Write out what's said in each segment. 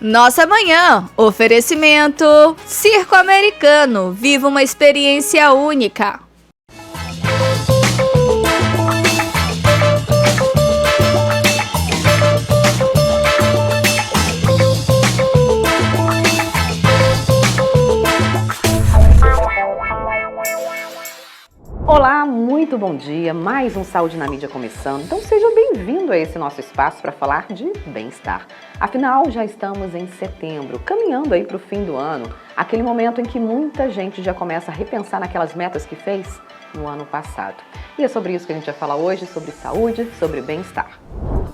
Nossa Manhã, oferecimento Circo Americano, viva uma experiência única. Olá, muito bom dia, mais um Saúde na Mídia começando, então seja bem-vindo a esse nosso espaço para falar de bem-estar. Afinal, já estamos em setembro, caminhando aí para o fim do ano, aquele momento em que muita gente já começa a repensar naquelas metas que fez no ano passado. E é sobre isso que a gente vai falar hoje, sobre saúde, sobre bem-estar.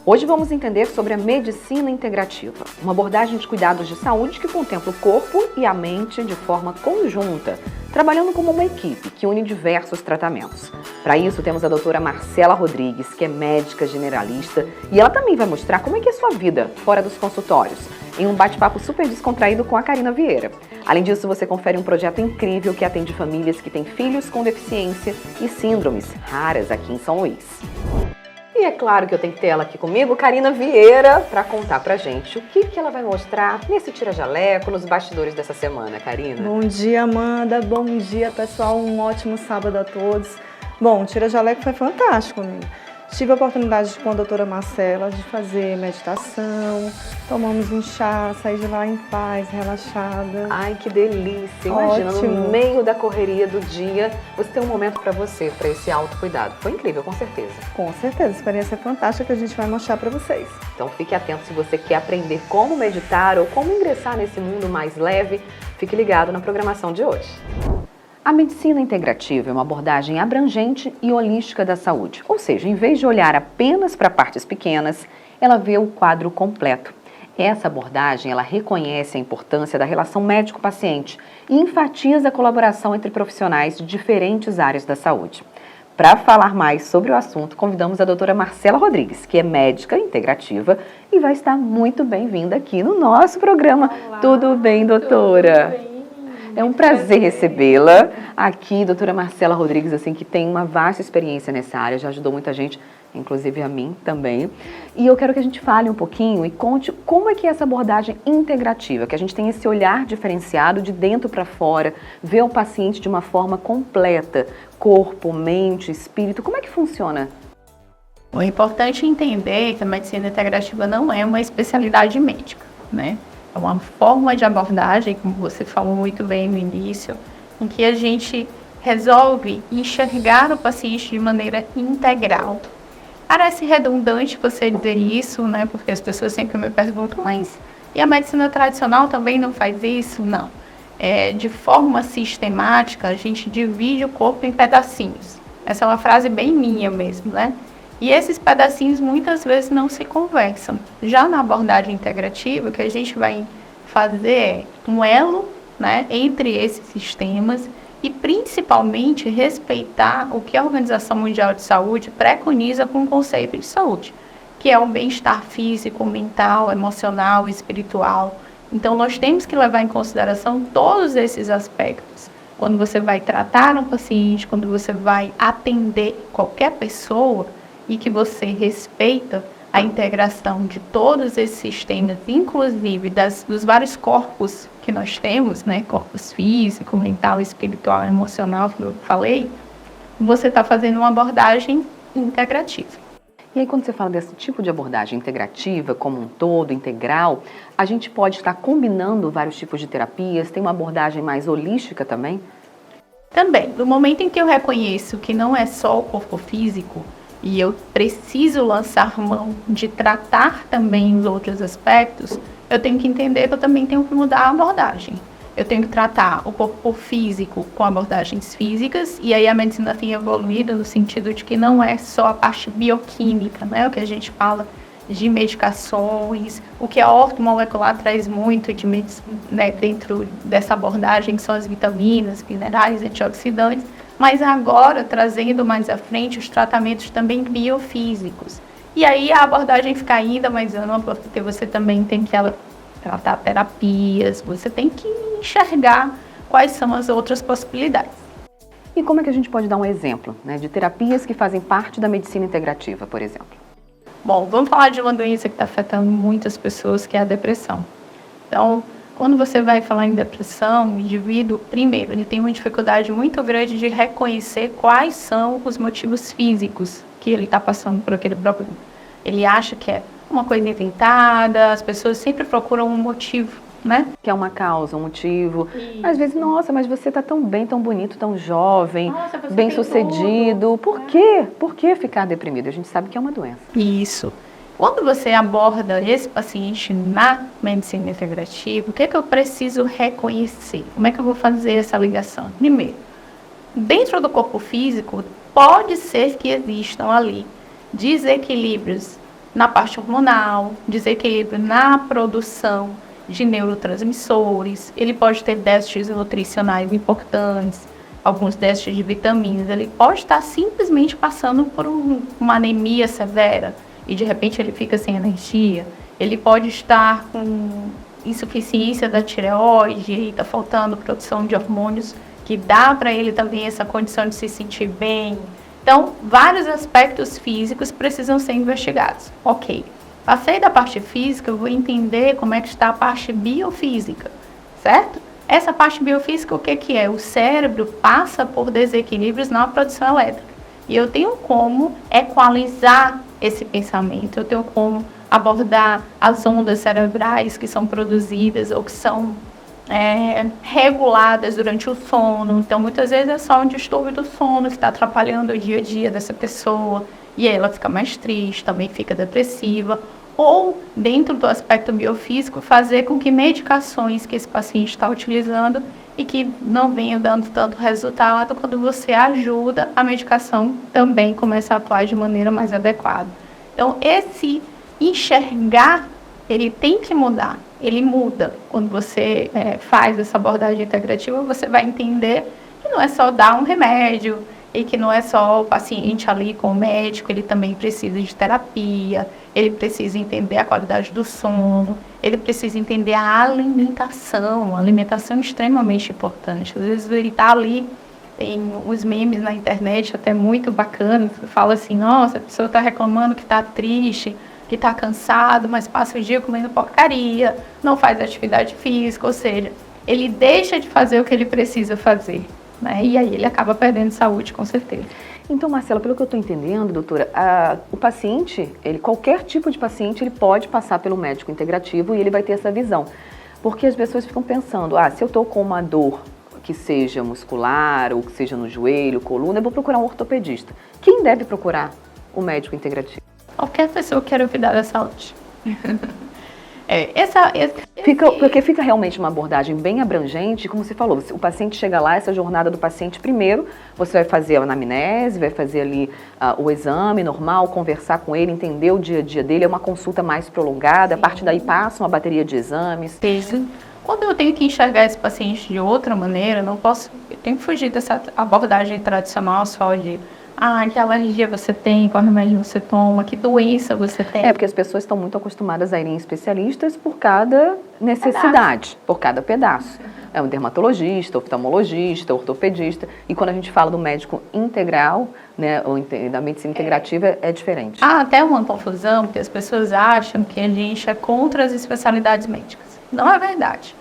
Hoje vamos entender sobre a medicina integrativa, uma abordagem de cuidados de saúde que contempla o corpo e a mente de forma conjunta, trabalhando como uma equipe que une diversos tratamentos. Para isso, temos a doutora Marcela Rodrigues, que é médica generalista, e ela também vai mostrar como é que é a sua vida fora dos consultórios, em um bate-papo super descontraído com a Karina Vieira. Além disso, você confere um projeto incrível que atende famílias que têm filhos com deficiência e síndromes raras aqui em São Luís. E é claro que eu tenho que ter ela aqui comigo, Karina Vieira, para contar pra gente o que ela vai mostrar nesse tira-jaleco, nos bastidores dessa semana, Karina. Bom dia, Amanda. Bom dia, pessoal. Um ótimo sábado a todos. Bom, o tira-jaleco foi fantástico, amiga. Tive a oportunidade com a doutora Marcela de fazer meditação, tomamos um chá, saí de lá em paz, relaxada. Ai, que delícia! Imagina, Ótimo. No meio da correria do dia, você tem um momento para você, para esse autocuidado. Foi incrível, com certeza. Com certeza, experiência fantástica que a gente vai mostrar para vocês. Então fique atento se você quer aprender como meditar ou como ingressar nesse mundo mais leve. Fique ligado na programação de hoje. A medicina integrativa é uma abordagem abrangente e holística da saúde, ou seja, em vez de olhar apenas para partes pequenas, ela vê o quadro completo. Essa abordagem, ela reconhece a importância da relação médico-paciente e enfatiza a colaboração entre profissionais de diferentes áreas da saúde. Para falar mais sobre o assunto, convidamos a doutora Marcela Rodrigues, que é médica integrativa e vai estar muito bem-vinda aqui no nosso programa. Olá, tudo bem, doutora? Tudo bem. É um prazer recebê-la aqui, doutora Marcela Rodrigues, assim, que tem uma vasta experiência nessa área, já ajudou muita gente, inclusive a mim também. E eu quero que a gente fale um pouquinho e conte como é que é essa abordagem integrativa, que a gente tem esse olhar diferenciado de dentro para fora, ver o paciente de uma forma completa, corpo, mente, espírito, como é que funciona? O importante é entender que a medicina integrativa não é uma especialidade médica, né? É uma forma de abordagem, como você falou muito bem no início, em que a gente resolve enxergar o paciente de maneira integral. Parece redundante você dizer isso, né? Porque as pessoas sempre me perguntam, mas e a medicina tradicional também não faz isso? Não. De forma sistemática, a gente divide o corpo em pedacinhos. Essa é uma frase bem minha mesmo, né? E esses pedacinhos muitas vezes não se conversam. Já na abordagem integrativa, o que a gente vai fazer é um elo, né, entre esses sistemas e principalmente respeitar o que a Organização Mundial de Saúde preconiza com o conceito de saúde, que é o bem-estar físico, mental, emocional, espiritual. Então nós temos que levar em consideração todos esses aspectos. Quando você vai tratar um paciente, quando você vai atender qualquer pessoa, e que você respeita a integração de todos esses sistemas, inclusive dos vários corpos que nós temos, né, corpos físico, mental, espiritual, emocional, que eu falei, você está fazendo uma abordagem integrativa. E aí, quando você fala desse tipo de abordagem integrativa, como um todo, integral, a gente pode estar combinando vários tipos de terapias, tem uma abordagem mais holística também? Também, no momento em que eu reconheço que não é só o corpo físico, e eu preciso lançar mão de tratar também os outros aspectos, eu tenho que entender que eu também tenho que mudar a abordagem. Eu tenho que tratar o corpo físico com abordagens físicas, e aí a medicina tem evoluído no sentido de que não é só a parte bioquímica, né? O que a gente fala de medicações, o que a ortomolecular traz muito né, dentro dessa abordagem, que são as vitaminas, minerais, antioxidantes, mas agora trazendo mais à frente os tratamentos também biofísicos. E aí a abordagem fica ainda mais ampla, porque você também tem que tratar terapias, você tem que enxergar quais são as outras possibilidades. E como é que a gente pode dar um exemplo, né, de terapias que fazem parte da medicina integrativa, por exemplo? Bom, vamos falar de uma doença que está afetando muitas pessoas, que é a depressão. Então, quando você vai falar em depressão, o indivíduo, primeiro, ele tem uma dificuldade muito grande de reconhecer quais são os motivos físicos que ele está passando por aquele problema. Ele acha que é uma coisa inventada, as pessoas sempre procuram um motivo, né? Que é uma causa, um motivo. Às vezes, nossa, mas você está tão bem, tão bonito, tão jovem, Nossa, você bem tem sucedido. tudo. Por quê? Por que ficar deprimido? A gente sabe que é uma doença. Isso. Quando você aborda esse paciente na medicina integrativa, o que é que eu preciso reconhecer? Como é que eu vou fazer essa ligação? Primeiro, dentro do corpo físico, pode ser que existam ali desequilíbrios na parte hormonal, desequilíbrio na produção de neurotransmissores, ele pode ter déficits nutricionais importantes, alguns déficits de vitaminas, ele pode estar simplesmente passando por uma anemia severa, e de repente ele fica sem energia, ele pode estar com insuficiência da tireoide, e está faltando produção de hormônios que dá para ele também essa condição de se sentir bem. Então, vários aspectos físicos precisam ser investigados. Ok, passei da parte física, eu vou entender como é que está a parte biofísica, certo? Essa parte biofísica, o que é? O cérebro passa por desequilíbrios na produção elétrica. E eu tenho como equalizar esse pensamento, eu tenho como abordar as ondas cerebrais que são produzidas ou que são reguladas durante o sono. Então, muitas vezes é só um distúrbio do sono que está atrapalhando o dia a dia dessa pessoa e aí ela fica mais triste, também fica depressiva. Ou, dentro do aspecto biofísico, fazer com que medicações que esse paciente está utilizando e que não venham dando tanto resultado, quando você ajuda, a medicação também começa a atuar de maneira mais adequada. Então, esse enxergar, ele tem que mudar. Ele muda. Quando você faz essa abordagem integrativa, você vai entender que não é só dar um remédio e que não é só o paciente ali com o médico, ele também precisa de terapia, ele precisa entender a qualidade do sono, ele precisa entender a alimentação. A alimentação é extremamente importante. Às vezes ele está ali, tem uns memes na internet até muito bacanas, que fala assim, nossa, a pessoa está reclamando que está triste, que está cansado, mas passa o dia comendo porcaria, não faz atividade física, ou seja, ele deixa de fazer o que ele precisa fazer, né? E aí ele acaba perdendo saúde, com certeza. Então, Marcela, pelo que eu estou entendendo, doutora, o paciente, qualquer tipo de paciente, ele pode passar pelo médico integrativo e ele vai ter essa visão. Porque as pessoas ficam pensando, se eu estou com uma dor que seja muscular ou que seja no joelho, coluna, eu vou procurar um ortopedista. Quem deve procurar o médico integrativo? Qualquer pessoa que queira cuidar da saúde. Porque fica realmente uma abordagem bem abrangente, como você falou, o paciente chega lá, essa jornada do paciente, primeiro você vai fazer a anamnese, vai fazer ali o exame normal, conversar com ele, entender o dia a dia dele, é uma consulta mais prolongada, a partir daí passa uma bateria de exames. Quando eu tenho que enxergar esse paciente de outra maneira, eu tenho que fugir dessa abordagem tradicional só de que alergia você tem, qual remédio você toma, que doença você tem. Porque as pessoas estão muito acostumadas a irem em especialistas por cada necessidade, por cada pedaço. É um dermatologista, oftalmologista, ortopedista. E quando a gente fala do médico integral, né, ou da medicina integrativa, é diferente. Há até uma confusão, porque as pessoas acham que a gente é contra as especialidades médicas. Não é verdade.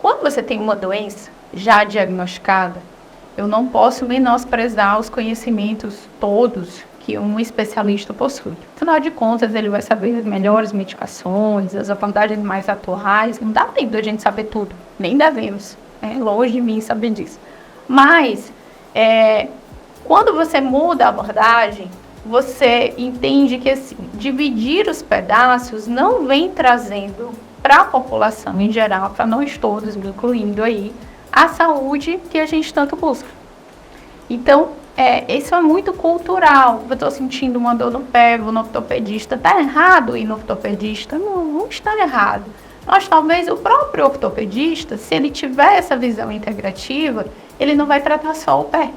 Quando você tem uma doença já diagnosticada, eu não posso menosprezar os conhecimentos todos que um especialista possui. Afinal de contas, ele vai saber as melhores medicações, as abordagens mais atuais. Não dá tempo da gente saber tudo, nem devemos. Longe de mim saber disso. Mas, quando você muda a abordagem, você entende que assim, dividir os pedaços não vem trazendo para a população em geral, para nós todos, me incluindo aí, a saúde que a gente tanto busca. Então, isso é muito cultural. Eu estou sentindo uma dor no pé, vou no ortopedista. Está errado ir no ortopedista? Não está errado. Mas talvez o próprio ortopedista, se ele tiver essa visão integrativa, ele não vai tratar só o pé.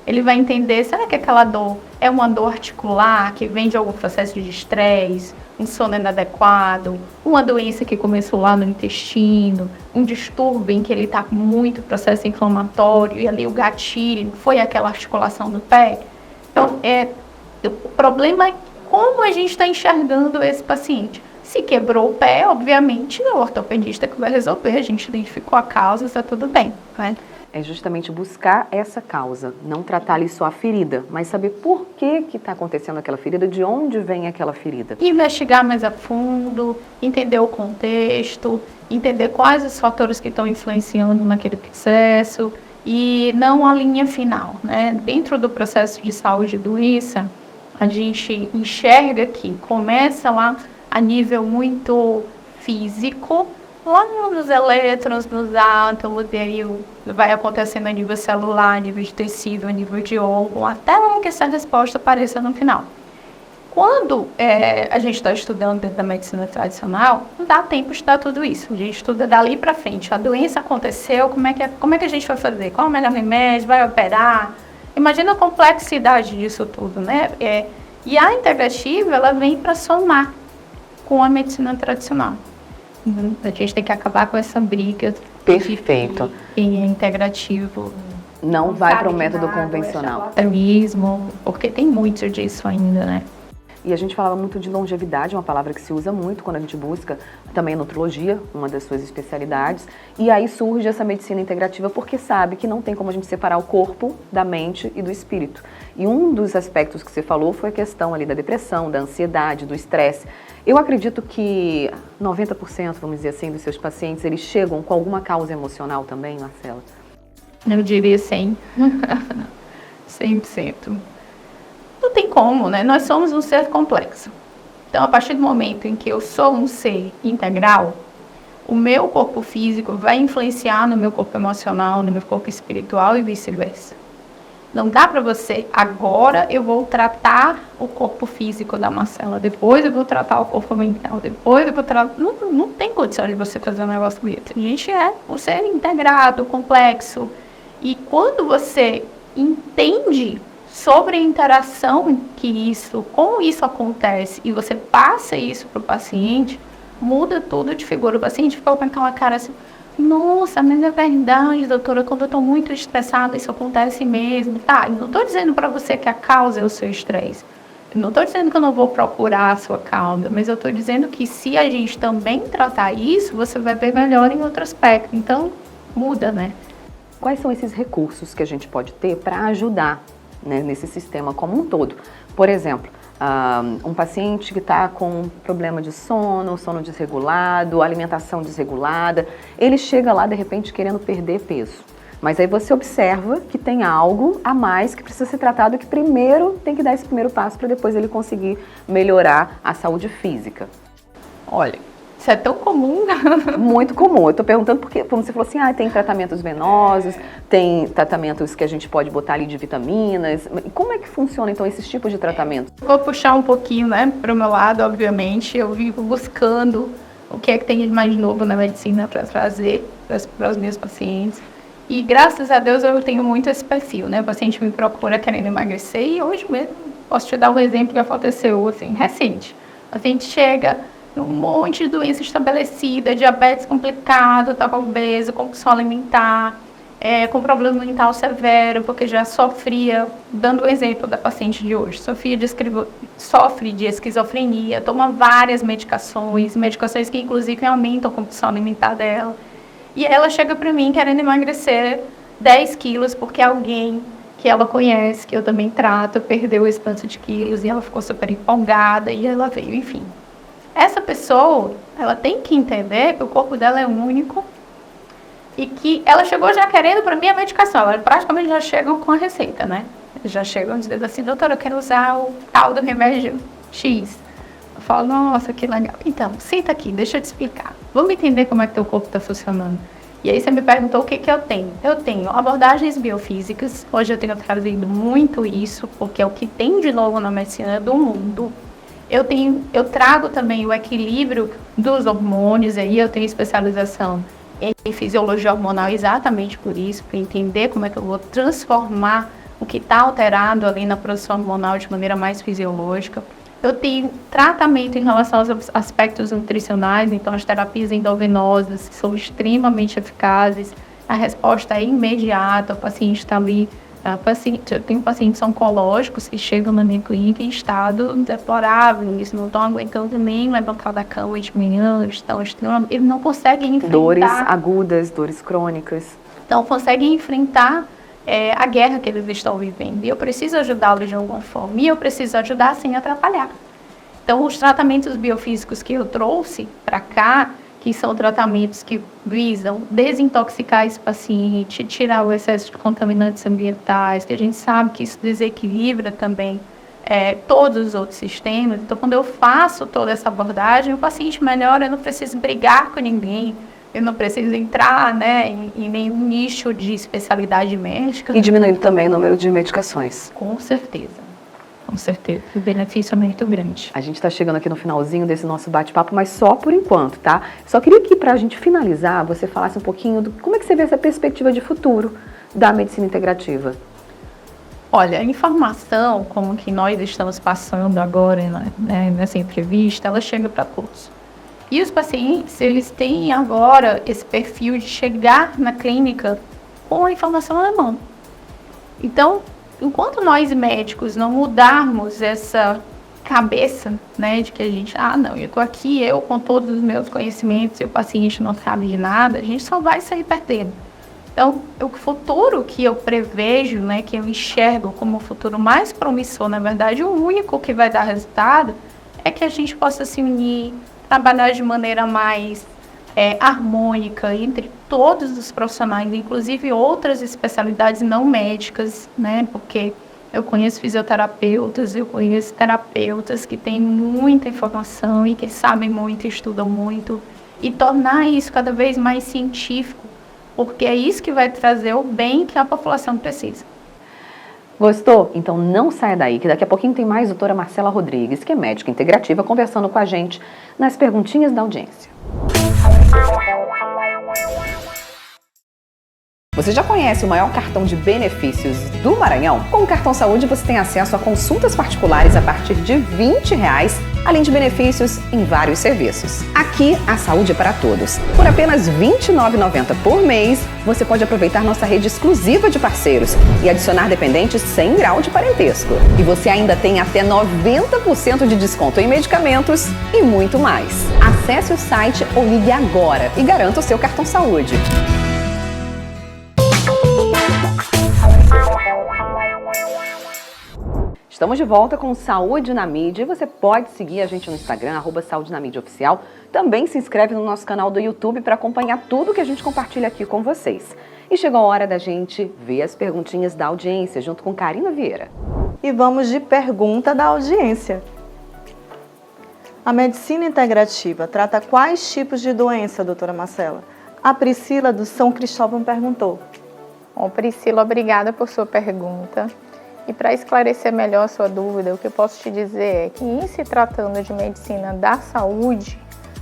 Ele vai entender, será que aquela dor é uma dor articular que vem de algum processo de estresse, um sono inadequado, uma doença que começou lá no intestino, um distúrbio em que ele está com muito processo inflamatório e ali o gatilho foi aquela articulação do pé. Então, o problema é como a gente está enxergando esse paciente. Se quebrou o pé, obviamente, é o ortopedista que vai resolver. A gente identificou a causa, está tudo bem, né? É justamente buscar essa causa, não tratar ali só a ferida, mas saber por que está acontecendo aquela ferida, de onde vem aquela ferida. Investigar mais a fundo, entender o contexto, entender quais os fatores que estão influenciando naquele processo e não a linha final, né? Dentro do processo de saúde e doença, a gente enxerga que começa lá a nível muito físico, lá nos elétrons, nos átomos, e aí vai acontecendo a nível celular, a nível de tecido, a nível de órgão, até que essa resposta apareça no final. Quando a gente está estudando dentro da medicina tradicional, não dá tempo de estudar tudo isso. A gente estuda dali para frente. A doença aconteceu, como é que a gente vai fazer? Qual é o melhor remédio? Vai operar? Imagina a complexidade disso tudo, né? E a integrativa, ela vem para somar com a medicina tradicional. A gente tem que acabar com essa briga. Perfeito. Quem é integrativo. Não vai para o método convencional. Porque tem muito disso ainda, né? E a gente falava muito de longevidade, uma palavra que se usa muito quando a gente busca também a nutrologia, uma das suas especialidades. E aí surge essa medicina integrativa porque sabe que não tem como a gente separar o corpo da mente e do espírito. E um dos aspectos que você falou foi a questão ali da depressão, da ansiedade, do estresse. Eu acredito que 90%, vamos dizer assim, dos seus pacientes, eles chegam com alguma causa emocional também, Marcela? Eu diria 100%. 100%. Não tem como, né? Nós somos um ser complexo. Então, a partir do momento em que eu sou um ser integral, o meu corpo físico vai influenciar no meu corpo emocional, no meu corpo espiritual e vice-versa. Não dá para você, agora eu vou tratar o corpo físico da Marcela, depois eu vou tratar o corpo mental, depois eu vou tratar... Não tem condição de você fazer um negócio desse. A gente é um ser integrado, complexo. E quando você entende sobre a interação como isso acontece, e você passa isso para o paciente, muda tudo de figura. O paciente fica com aquela cara assim, nossa, mas é verdade, doutora, quando eu estou muito estressada, isso acontece mesmo. Tá, eu não estou dizendo para você que a causa é o seu estresse. Eu não estou dizendo que eu não vou procurar a sua causa, mas eu estou dizendo que se a gente também tratar isso, você vai ver melhor em outro aspecto. Então, muda, né? Quais são esses recursos que a gente pode ter para ajudar, né, nesse sistema como um todo? Por exemplo, um paciente que está com problema de sono desregulado, alimentação desregulada, ele chega lá de repente querendo perder peso. Mas aí você observa que tem algo a mais que precisa ser tratado, que primeiro tem que dar esse primeiro passo para depois ele conseguir melhorar a saúde física. Olha, isso é tão comum. Muito comum. Eu estou perguntando porque, como você falou assim, tem tratamentos venosos, tem tratamentos que a gente pode botar ali de vitaminas. Como é que funciona, então, esses tipos de tratamentos? Vou puxar um pouquinho, né, para o meu lado, obviamente. Eu vivo buscando o que é que tem de mais novo na medicina para trazer para os meus pacientes. E, graças a Deus, eu tenho muito esse perfil, né? O paciente me procura querendo emagrecer e hoje mesmo, posso te dar um exemplo que aconteceu, assim, recente. O paciente chega... um monte de doença estabelecida, diabetes complicado, estava obeso, compulsão alimentar, com problema mental severo, porque já sofria, dando o exemplo da paciente de hoje, sofre de esquizofrenia, toma várias medicações que inclusive aumentam a compulsão alimentar dela. E ela chega para mim querendo emagrecer 10 quilos, porque alguém que ela conhece, que eu também trato, perdeu esse tanto de quilos, e ela ficou super empolgada, e ela veio, enfim. Essa pessoa, ela tem que entender que o corpo dela é único e que ela chegou já querendo para mim a medicação. Ela praticamente já chegam com a receita, né? Já chegam dizendo assim, doutora, eu quero usar o tal do remédio X. Eu falo, nossa, que legal. Então, senta aqui, deixa eu te explicar. Vamos entender como é que teu corpo está funcionando. E aí você me perguntou o que eu tenho. Eu tenho abordagens biofísicas. Hoje eu tenho trazido muito isso, porque é o que tem de novo na medicina do mundo. Eu trago também o equilíbrio dos hormônios, aí eu tenho especialização em fisiologia hormonal exatamente por isso, para entender como é que eu vou transformar o que está alterado ali na produção hormonal de maneira mais fisiológica. Eu tenho tratamento em relação aos aspectos nutricionais, então as terapias endovenosas são extremamente eficazes, a resposta é imediata, o paciente está ali Eu tenho pacientes oncológicos que chegam na minha clínica em estado deplorável, eles não estão aguentando nem levantar da cama de manhã, eles não conseguem enfrentar... Dores agudas, dores crônicas. Não conseguem enfrentar a guerra que eles estão vivendo. E eu preciso ajudá-los de alguma forma, e eu preciso ajudar sem atrapalhar. Então, os tratamentos biofísicos que eu trouxe para cá, que são tratamentos que visam desintoxicar esse paciente, tirar o excesso de contaminantes ambientais, que a gente sabe que isso desequilibra também todos os outros sistemas. Então, quando eu faço toda essa abordagem, o paciente melhora, eu não preciso brigar com ninguém, eu não preciso entrar, né, em nenhum nicho de especialidade médica. E diminuindo também o número de medicações. Com certeza. Com certeza, o benefício é muito grande. A gente está chegando aqui no finalzinho desse nosso bate-papo, mas só por enquanto, tá? Só queria que, para a gente finalizar, você falasse um pouquinho do como é que você vê essa perspectiva de futuro da medicina integrativa. Olha, a informação, como que nós estamos passando agora, né, nessa entrevista, ela chega para todos. E os pacientes, eles têm agora esse perfil de chegar na clínica com a informação na mão. Então, enquanto nós médicos não mudarmos essa cabeça, né, de que a gente, não, eu tô aqui, eu com todos os meus conhecimentos e o paciente não sabe de nada, a gente só vai sair perdendo. Então, o futuro que eu prevejo, né, que eu enxergo como o futuro mais promissor, na verdade, o único que vai dar resultado, é que a gente possa se unir, trabalhar de maneira mais harmônica entre todos os profissionais, inclusive outras especialidades não médicas, né? Porque eu conheço fisioterapeutas, eu conheço terapeutas que têm muita informação e que sabem muito, estudam muito, e tornar isso cada vez mais científico, porque é isso que vai trazer o bem que a população precisa. Gostou? Então não saia daí, que daqui a pouquinho tem mais doutora Marcela Rodrigues, que é médica integrativa, conversando com a gente nas perguntinhas da audiência. Você já conhece o maior cartão de benefícios do Maranhão? Com o Cartão Saúde você tem acesso a consultas particulares a partir de R$20, além de benefícios em vários serviços. Aqui, a saúde é para todos. Por apenas R$ 29,90 por mês, você pode aproveitar nossa rede exclusiva de parceiros e adicionar dependentes sem grau de parentesco. E você ainda tem até 90% de desconto em medicamentos e muito mais. Acesse o site ou ligue agora e garanta o seu Cartão Saúde. Estamos de volta com Saúde na Mídia e você pode seguir a gente no Instagram, @SaudeNaMídiaOficial. Também se inscreve no nosso canal do YouTube para acompanhar tudo que a gente compartilha aqui com vocês. E chegou a hora da gente ver as perguntinhas da audiência junto com Karina Vieira. E vamos de pergunta da audiência. A medicina integrativa trata quais tipos de doença, doutora Marcela? A Priscila do São Cristóvão perguntou. Bom, Priscila, obrigada por sua pergunta. E para esclarecer melhor a sua dúvida, o que eu posso te dizer é que, em se tratando de medicina da saúde,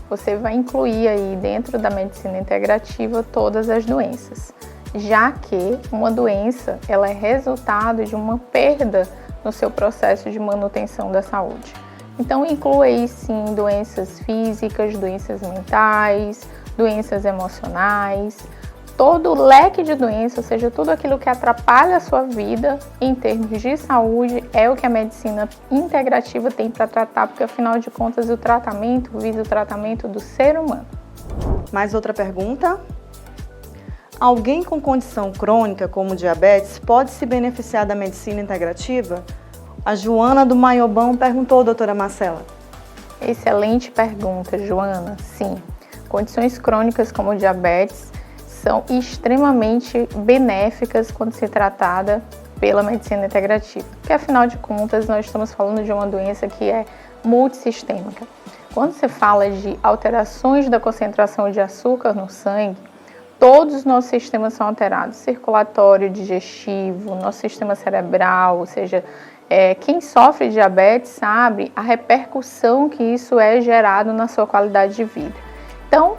você vai incluir aí dentro da medicina integrativa todas as doenças, já que uma doença ela é resultado de uma perda no seu processo de manutenção da saúde. Então, inclui aí sim doenças físicas, doenças mentais, doenças emocionais, todo o leque de doenças, ou seja, tudo aquilo que atrapalha a sua vida em termos de saúde é o que a medicina integrativa tem para tratar, porque afinal de contas o tratamento visa o tratamento do ser humano. Mais outra pergunta? Alguém com condição crônica como diabetes pode se beneficiar da medicina integrativa? A Joana do Maiobão perguntou, doutora Marcela. Excelente pergunta, Joana. Sim, condições crônicas como diabetes são extremamente benéficas quando se tratada pela medicina integrativa, porque afinal de contas nós estamos falando de uma doença que é multissistêmica. Quando se fala de alterações da concentração de açúcar no sangue, todos os nossos sistemas são alterados, circulatório, digestivo, nosso sistema cerebral, ou seja, quem sofre de diabetes sabe a repercussão que isso é gerado na sua qualidade de vida. Então,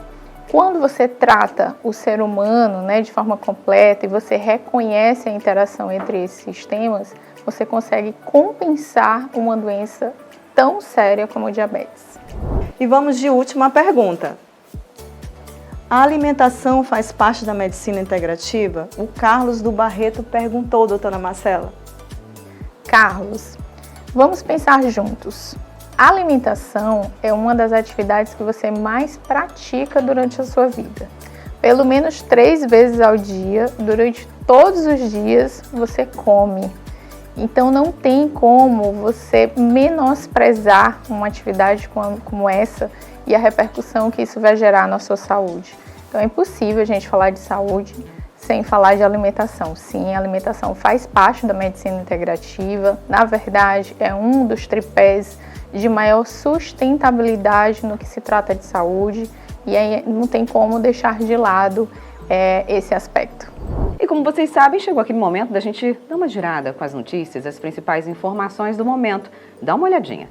quando você trata o ser humano, né, de forma completa e você reconhece a interação entre esses sistemas, você consegue compensar uma doença tão séria como o diabetes. E vamos de última pergunta. A alimentação faz parte da medicina integrativa? O Carlos do Barreto perguntou, doutora Marcela. Carlos, vamos pensar juntos. A alimentação é uma das atividades que você mais pratica durante a sua vida. Pelo menos 3 vezes ao dia, durante todos os dias, você come. Então não tem como você menosprezar uma atividade como essa e a repercussão que isso vai gerar na sua saúde. Então é impossível a gente falar de saúde sem falar de alimentação. Sim, a alimentação faz parte da medicina integrativa. Na verdade, é um dos tripés de maior sustentabilidade no que se trata de saúde e aí não tem como deixar de lado esse aspecto. E como vocês sabem, chegou aquele momento da gente dar uma girada com as notícias, as principais informações do momento. Dá uma olhadinha.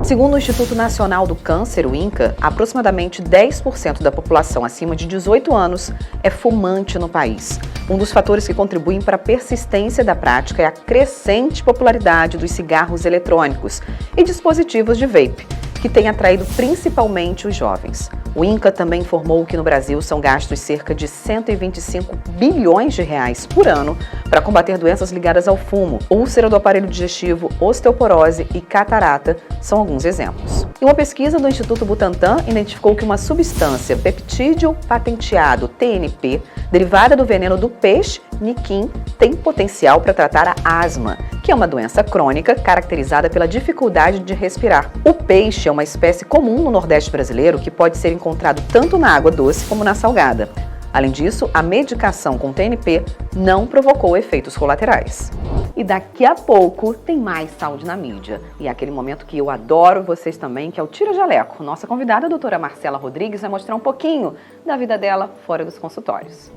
Segundo o Instituto Nacional do Câncer, o INCA, aproximadamente 10% da população acima de 18 anos é fumante no país. Um dos fatores que contribuem para a persistência da prática é a crescente popularidade dos cigarros eletrônicos e dispositivos de vape, que tem atraído principalmente os jovens. O INCA também informou que no Brasil são gastos cerca de 125 bilhões de reais por ano para combater doenças ligadas ao fumo. Úlcera do aparelho digestivo, osteoporose e catarata são alguns exemplos. E uma pesquisa do Instituto Butantan identificou que uma substância peptídeo patenteado, TNP, derivada do veneno do peixe, niquim, tem potencial para tratar a asma, que é uma doença crônica caracterizada pela dificuldade de respirar. O peixe é uma espécie comum no Nordeste brasileiro que pode ser encontrado tanto na água doce como na salgada. Além disso, a medicação com TNP não provocou efeitos colaterais. E daqui a pouco tem mais saúde na mídia. E é aquele momento que eu adoro, vocês também, que é o Tira Jaleco. Nossa convidada, a doutora Marcela Rodrigues, vai mostrar um pouquinho da vida dela fora dos consultórios.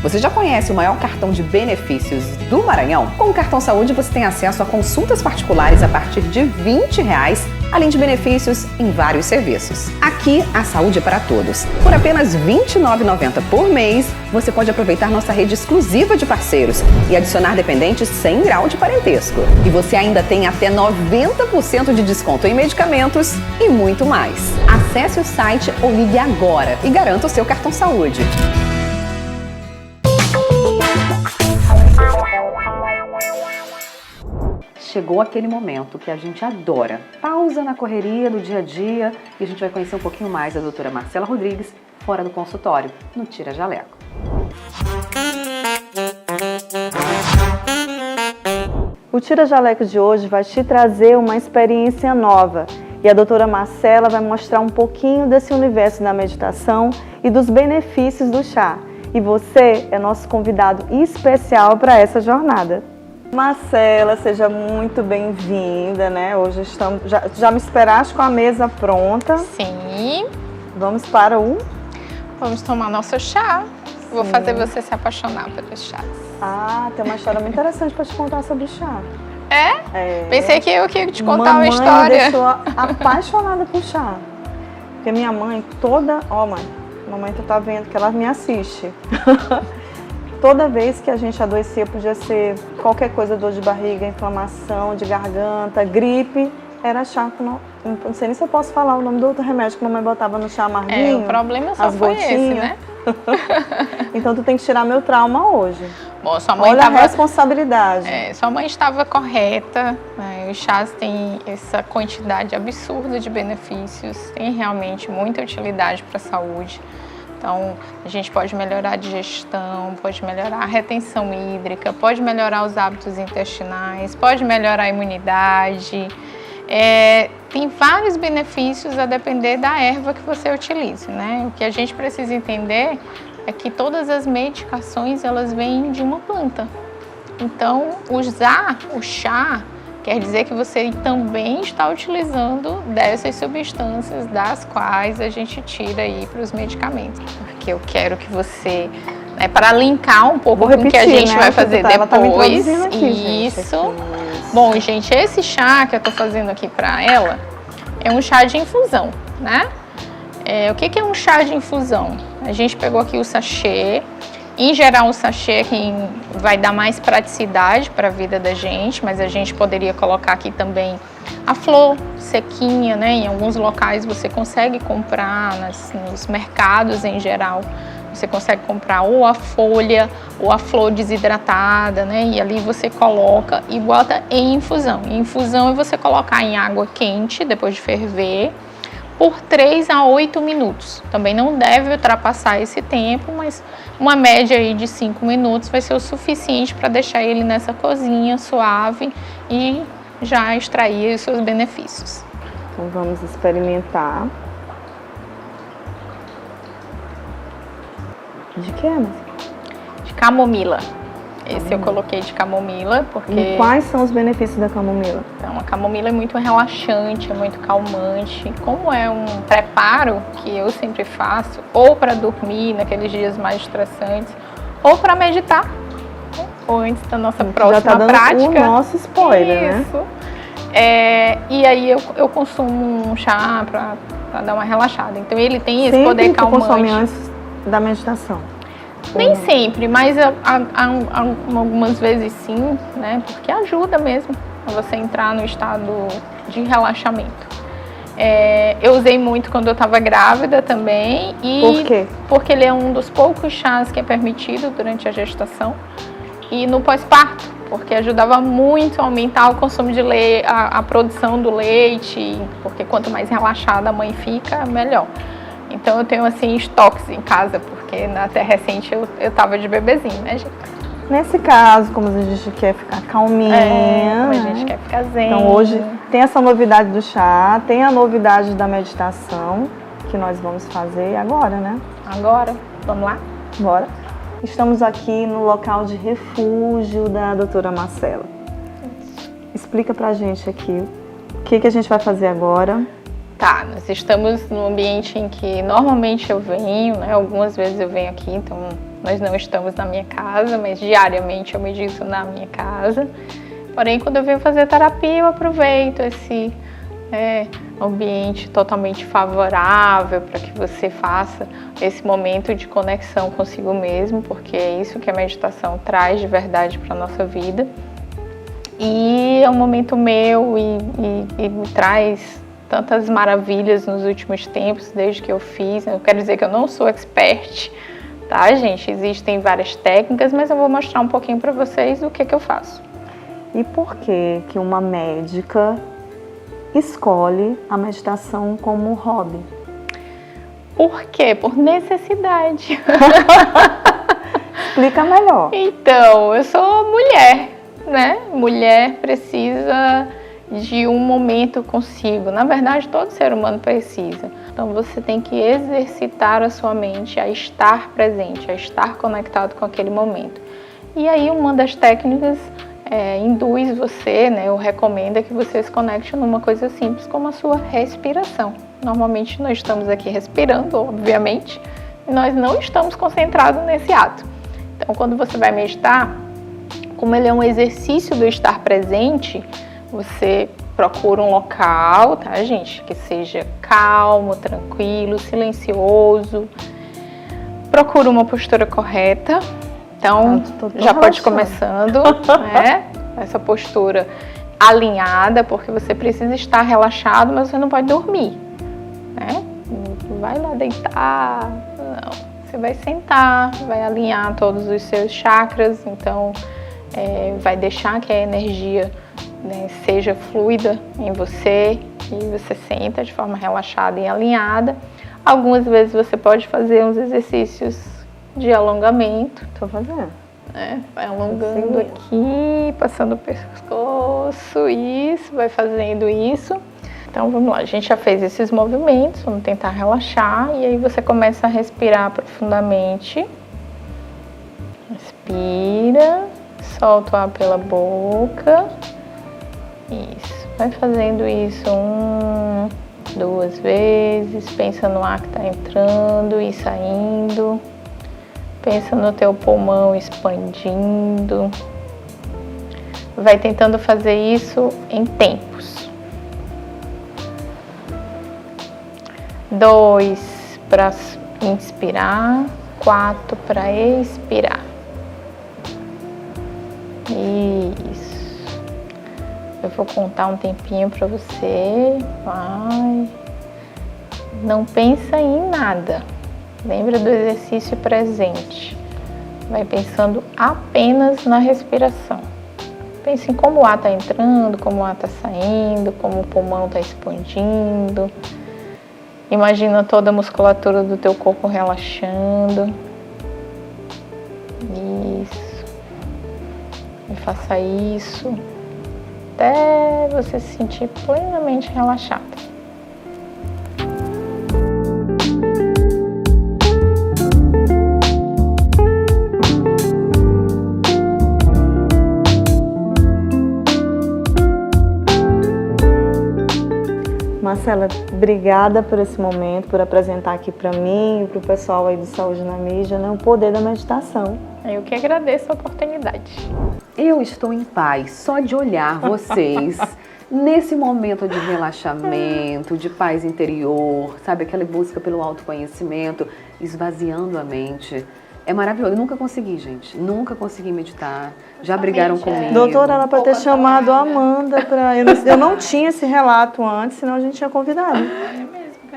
Você já conhece o maior cartão de benefícios do Maranhão? Com o Cartão Saúde você tem acesso a consultas particulares a partir de R$20, além de benefícios em vários serviços. Aqui, a saúde é para todos. Por apenas R$ 29,90 por mês, você pode aproveitar nossa rede exclusiva de parceiros e adicionar dependentes sem grau de parentesco. E você ainda tem até 90% de desconto em medicamentos e muito mais. Acesse o site ou ligue agora e garanta o seu Cartão Saúde. Chegou aquele momento que a gente adora. Pausa na correria do dia a dia e a gente vai conhecer um pouquinho mais a doutora Marcela Rodrigues fora do consultório, no Tira Jaleco. O Tira Jaleco de hoje vai te trazer uma experiência nova e a doutora Marcela vai mostrar um pouquinho desse universo da meditação e dos benefícios do chá. E você é nosso convidado especial para essa jornada. Marcela, seja muito bem-vinda, né? Hoje estamos. Já me esperaste com a mesa pronta? Sim. Vamos para Vamos tomar nosso chá. Vou fazer você se apaixonar pelos chás. Ah, tem uma história muito interessante para te contar sobre chá. É? Pensei que eu ia te contar Mamãe uma história. Me deixou apaixonada por chá. Porque minha mãe toda... Ó, mãe, mamãe tu tá vendo que ela me assiste. Toda vez que a gente adoecia, podia ser qualquer coisa, dor de barriga, inflamação de garganta, gripe, era chá. Não sei nem se eu posso falar o nome do outro remédio que a mamãe botava no chá amarguinho. O problema só foi esse, né? Então tu tem que tirar meu trauma hoje. Bom, sua mãe Olha a responsabilidade. Sua mãe estava correta, né? Os chás têm essa quantidade absurda de benefícios, tem realmente muita utilidade para a saúde. Então, a gente pode melhorar a digestão, pode melhorar a retenção hídrica, pode melhorar os hábitos intestinais, pode melhorar a imunidade. Tem vários benefícios a depender da erva que você utilize, né? O que a gente precisa entender é que todas as medicações, elas vêm de uma planta. Então, usar o chá quer dizer que você também está utilizando dessas substâncias das quais a gente tira aí para os medicamentos. Porque eu quero que você, para linkar um pouco com o que a gente vai fazer depois. Isso. Bom, gente, esse chá que eu estou fazendo aqui para ela é um chá de infusão, né? O que é um chá de infusão? A gente pegou aqui o sachê Em geral, o sachê vai dar mais praticidade para a vida da gente, mas a gente poderia colocar aqui também a flor sequinha, né? Em alguns locais você consegue comprar, nos mercados em geral, você consegue comprar ou a folha ou a flor desidratada, né? E ali você coloca e bota em infusão. Em infusão é você colocar em água quente, depois de ferver, por 3 a 8 minutos. Também não deve ultrapassar esse tempo, mas uma média aí de 5 minutos vai ser o suficiente para deixar ele nessa cozinha suave e já extrair os seus benefícios. Então vamos experimentar. De que, Ana? De camomila. Esse eu coloquei de camomila, porque... E quais são os benefícios da camomila? Então, a camomila é muito relaxante, é muito calmante. Como é um preparo que eu sempre faço, ou para dormir naqueles dias mais estressantes, ou para meditar, né? Ou antes da nossa próxima já tá dando prática. O nosso spoiler, Isso. né? E aí eu consumo um chá para dar uma relaxada. Então ele tem esse Sempre poder calmante. consome antes da meditação? Nem sempre, mas algumas vezes sim, né? Porque ajuda mesmo a você entrar no estado de relaxamento. Eu usei muito quando eu estava grávida também. E Por quê? Porque ele é um dos poucos chás que é permitido durante a gestação. E no pós-parto, porque ajudava muito a aumentar o consumo de leite, a produção do leite, porque quanto mais relaxada a mãe fica, melhor. Então eu tenho assim estoques em casa, porque até recente eu tava de bebezinho, né, gente? Nesse caso, como a gente quer ficar calminha, como a gente quer ficar zen. Então hoje tem essa novidade do chá, tem a novidade da meditação, que nós vamos fazer agora, né? Agora, vamos lá? Bora. Estamos aqui no local de refúgio da doutora Marcela. Explica pra gente aqui o que a gente vai fazer agora. Tá, nós estamos num ambiente em que normalmente eu venho, né? Algumas vezes eu venho aqui, então nós não estamos na minha casa, mas diariamente eu medito na minha casa. Porém, quando eu venho fazer terapia, eu aproveito esse ambiente totalmente favorável para que você faça esse momento de conexão consigo mesmo, porque é isso que a meditação traz de verdade para a nossa vida. E é um momento meu e me traz tantas maravilhas nos últimos tempos, desde que eu fiz. Eu quero dizer que eu não sou expert, tá, gente? Existem várias técnicas, mas eu vou mostrar um pouquinho para vocês o que eu faço. E por que uma médica escolhe a meditação como hobby? Por quê? Por necessidade. Explica melhor. Então, eu sou mulher, né? Mulher precisa de um momento consigo. Na verdade, todo ser humano precisa. Então, você tem que exercitar a sua mente a estar presente, a estar conectado com aquele momento. E aí, uma das técnicas induz você, né, ou recomenda que você se conecte numa coisa simples como a sua respiração. Normalmente, nós estamos aqui respirando, obviamente, e nós não estamos concentrados nesse ato. Então, quando você vai meditar, como ele é um exercício do estar presente, você procura um local, tá, gente? Que seja calmo, tranquilo, silencioso. Procura uma postura correta. Então, já pode ir começando, né? Essa postura alinhada, porque você precisa estar relaxado, mas você não pode dormir, né? Não vai lá deitar, não. Você vai sentar, vai alinhar todos os seus chakras, então vai deixar que a energia, né, seja fluida em você e você senta de forma relaxada e alinhada. Algumas vezes você pode fazer uns exercícios de alongamento. Tô fazendo. Vai alongando aqui, passando o pescoço, isso, vai fazendo isso. Então vamos lá, a gente já fez esses movimentos, vamos tentar relaxar e aí você começa a respirar profundamente. Respira, solta o ar pela boca. Isso, vai fazendo isso 1, 2 vezes, pensa no ar que está entrando e saindo, pensa no teu pulmão expandindo, vai tentando fazer isso em tempos. 2 para inspirar, 4 para expirar. Isso. Eu vou contar um tempinho para você. Vai. Não pensa em nada. Lembra do exercício presente. Vai pensando apenas na respiração. Pense em como o ar está entrando, como o ar está saindo, como o pulmão está expandindo. Imagina toda a musculatura do teu corpo relaxando. Isso. E faça isso até você se sentir plenamente relaxado. Marcela, obrigada por esse momento, por apresentar aqui para mim e para o pessoal aí do Saúde na Mídia, né, o poder da meditação. Eu que agradeço a oportunidade. Eu estou em paz só de olhar vocês nesse momento de relaxamento, de paz interior, sabe? Aquela busca pelo autoconhecimento, esvaziando a mente. É maravilhoso. Eu nunca consegui, gente. Nunca consegui meditar. Já brigaram comigo. Doutora, ela pode ter chamado a Amanda para... Eu não tinha esse relato antes, senão a gente tinha convidado.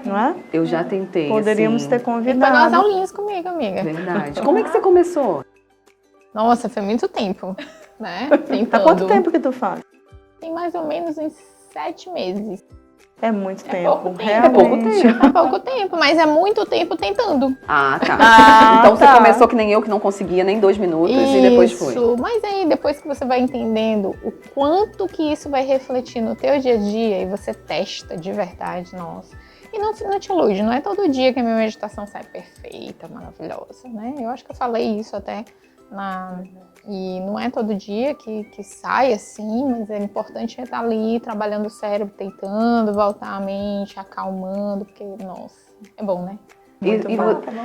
Não é? Eu já tentei, Poderíamos assim. ter E foi umas convidado. aulinhas comigo, amiga. Verdade. Como é que você começou? Nossa, foi muito tempo, né? Há Tentando. quanto tempo que tu faz? Tem mais ou menos uns 7 meses. É muito tempo. pouco tempo. É pouco Realmente. tempo. Há pouco tempo, mas é muito tempo tentando. Ah, tá. Ah, Então você tá. começou que nem eu, que não conseguia nem 2 minutos e depois foi. Isso, mas aí depois que você vai entendendo o quanto que isso vai refletir no teu dia a dia e você testa de verdade, nossa. E não te ilude, não é todo dia que a minha meditação sai perfeita, maravilhosa, né? Eu acho que eu falei isso até E não é todo dia que sai assim, mas é importante estar ali trabalhando o cérebro, tentando voltar a mente, acalmando, porque, nossa, é bom, né?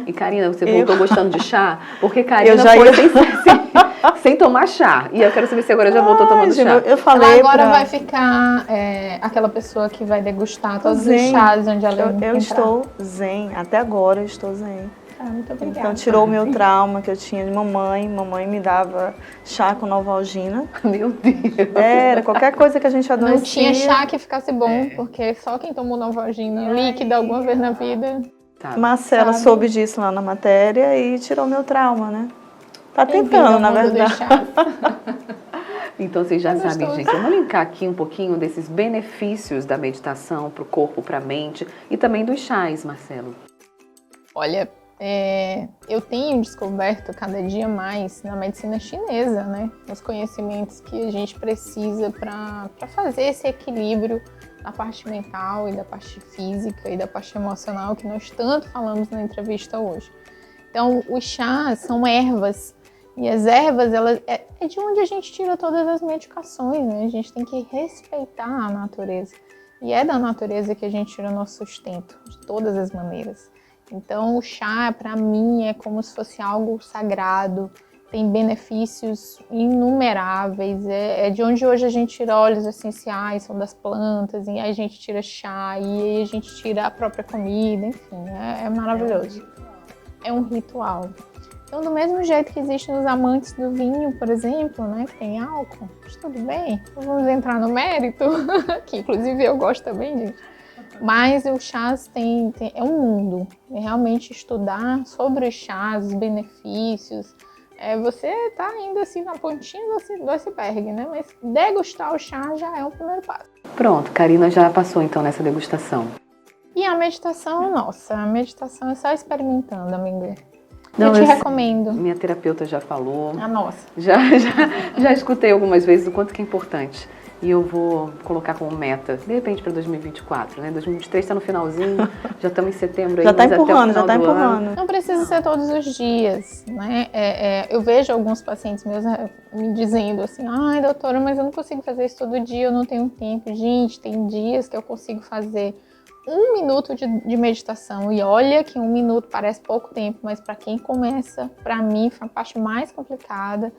E Karina, você voltou gostando de chá? Porque Karina Eu já foi ia- sem tomar chá. E eu quero saber se agora já voltou tomando Gente, chá. eu falei Ela agora pra... vai ficar aquela pessoa que vai degustar todos zen. os chás onde ela Eu entrar. estou zen, até agora eu estou zen. Ah, muito obrigada. Então tirou o meu trauma que eu tinha de mamãe. Mamãe me dava chá com Novalgina. Meu Deus. Era qualquer coisa que a gente adoecia. Não tinha chá que ficasse bom, porque só quem tomou Novalgina líquida alguma vez na vida. Tá. Marcela Sabe? soube disso lá na matéria e tirou meu trauma, né? Tá Bem-vinda tentando, ao na mundo dos verdade. chás. Então vocês já sabem, gostoso. gente. Vamos linkar aqui um pouquinho desses benefícios da meditação para o corpo, para a mente e também dos chás, Marcelo. Olha, eu tenho descoberto cada dia mais na medicina chinesa, né? Os conhecimentos que a gente precisa para fazer esse equilíbrio da parte mental e da parte física e da parte emocional que nós tanto falamos na entrevista hoje. Então, os chás são ervas e as ervas, é de onde a gente tira todas as medicações, né? A gente tem que respeitar a natureza. E é da natureza que a gente tira o nosso sustento, de todas as maneiras. Então, o chá, para mim, é como se fosse algo sagrado, tem benefícios inumeráveis, é de onde hoje a gente tira óleos essenciais, são das plantas, e aí a gente tira chá, e aí a gente tira a própria comida, enfim, é maravilhoso. É um ritual. Então, do mesmo jeito que existem os amantes do vinho, por exemplo, né, que tem álcool, mas tudo bem, não vamos entrar no mérito, que inclusive eu gosto também, gente. Mas o chás é um mundo. E realmente estudar sobre os chás, os benefícios. Você tá ainda assim na pontinha do iceberg, né? Mas degustar o chá já é o primeiro passo. Pronto, Karina já passou então nessa degustação. E a meditação, nossa, a meditação é só experimentando, amiga. Não, eu te eu- recomendo. Minha terapeuta já falou. Ah, nossa. Já escutei algumas vezes o quanto que é importante. E eu vou colocar como meta, de repente para 2024, né? 2023 está no finalzinho, já estamos em setembro aí, Já tá mas até o empurrando, final já tá do ano. empurrando. Não precisa ser todos os dias, né? Eu vejo alguns pacientes meus me dizendo assim, ai, doutora, mas eu não consigo fazer isso todo dia, eu não tenho tempo. Gente, tem dias que eu consigo fazer 1 minuto de meditação. E olha que 1 minuto parece pouco tempo, mas para quem começa, para mim, foi a parte mais complicada.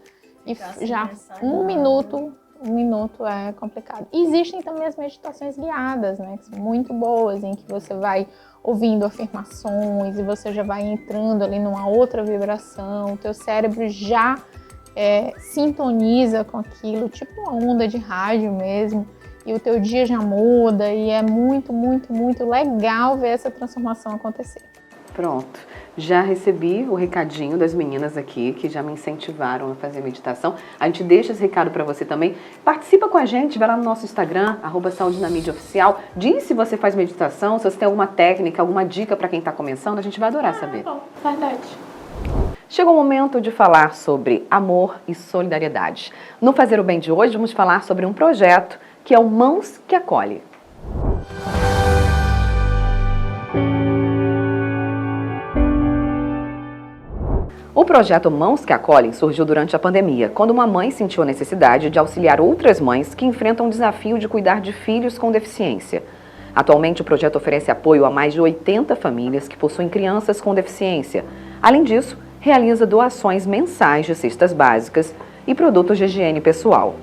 E já 1 minuto um minuto é complicado. E existem também as meditações guiadas, né, que são muito boas, em que você vai ouvindo afirmações e você já vai entrando ali numa outra vibração, o teu cérebro já sintoniza com aquilo, tipo uma onda de rádio mesmo, e o teu dia já muda, e é muito, muito, muito legal ver essa transformação acontecer. Pronto, já recebi o recadinho das meninas aqui que já me incentivaram a fazer meditação. A gente deixa esse recado para você também. Participa com a gente, vai lá no nosso Instagram, @saúdenamídia_oficial. Diz se você faz meditação, se você tem alguma técnica, alguma dica para quem está começando, a gente vai adorar saber. Bom, verdade. Chegou o momento de falar sobre amor e solidariedade. No Fazer o Bem de hoje, vamos falar sobre um projeto que é o Mãos que Acolhe. O projeto Mãos que Acolhem surgiu durante a pandemia, quando uma mãe sentiu a necessidade de auxiliar outras mães que enfrentam o desafio de cuidar de filhos com deficiência. Atualmente, o projeto oferece apoio a mais de 80 famílias que possuem crianças com deficiência. Além disso, realiza doações mensais de cestas básicas e produtos de higiene pessoal.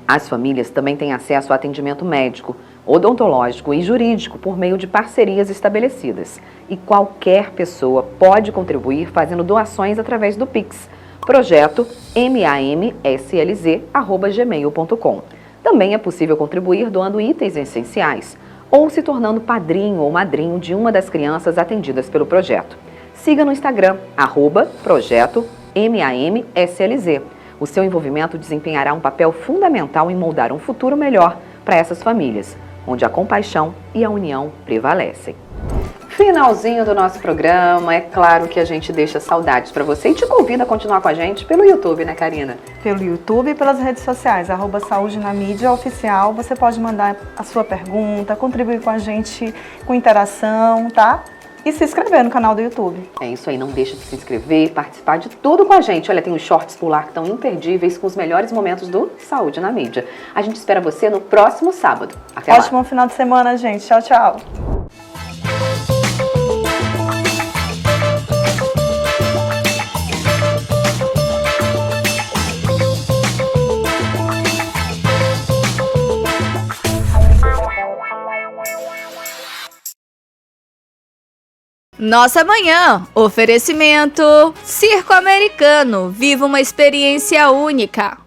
As famílias também têm acesso a atendimento médico, odontológico e jurídico por meio de parcerias estabelecidas. E qualquer pessoa pode contribuir fazendo doações através do Pix, projeto mamslz@gmail.com. Também é possível contribuir doando itens essenciais ou se tornando padrinho ou madrinho de uma das crianças atendidas pelo projeto. Siga no Instagram, @projeto mamslz. O seu envolvimento desempenhará um papel fundamental em moldar um futuro melhor para essas famílias, onde a compaixão e a união prevalecem. Finalzinho do nosso programa, é claro que a gente deixa saudades para você e te convida a continuar com a gente pelo YouTube, né, Karina? Pelo YouTube e pelas redes sociais, @saúdenamídia_oficial. Você pode mandar a sua pergunta, contribuir com a gente com interação, tá? E se inscrever no canal do YouTube. É isso aí, não deixa de se inscrever, participar de tudo com a gente. Olha, tem os shorts por lá que estão imperdíveis com os melhores momentos do Saúde na Mídia. A gente espera você no próximo sábado. Até lá. Ótimo final de semana, gente. Tchau, tchau. Nossa Manhã, oferecimento Circo Americano, viva uma experiência única.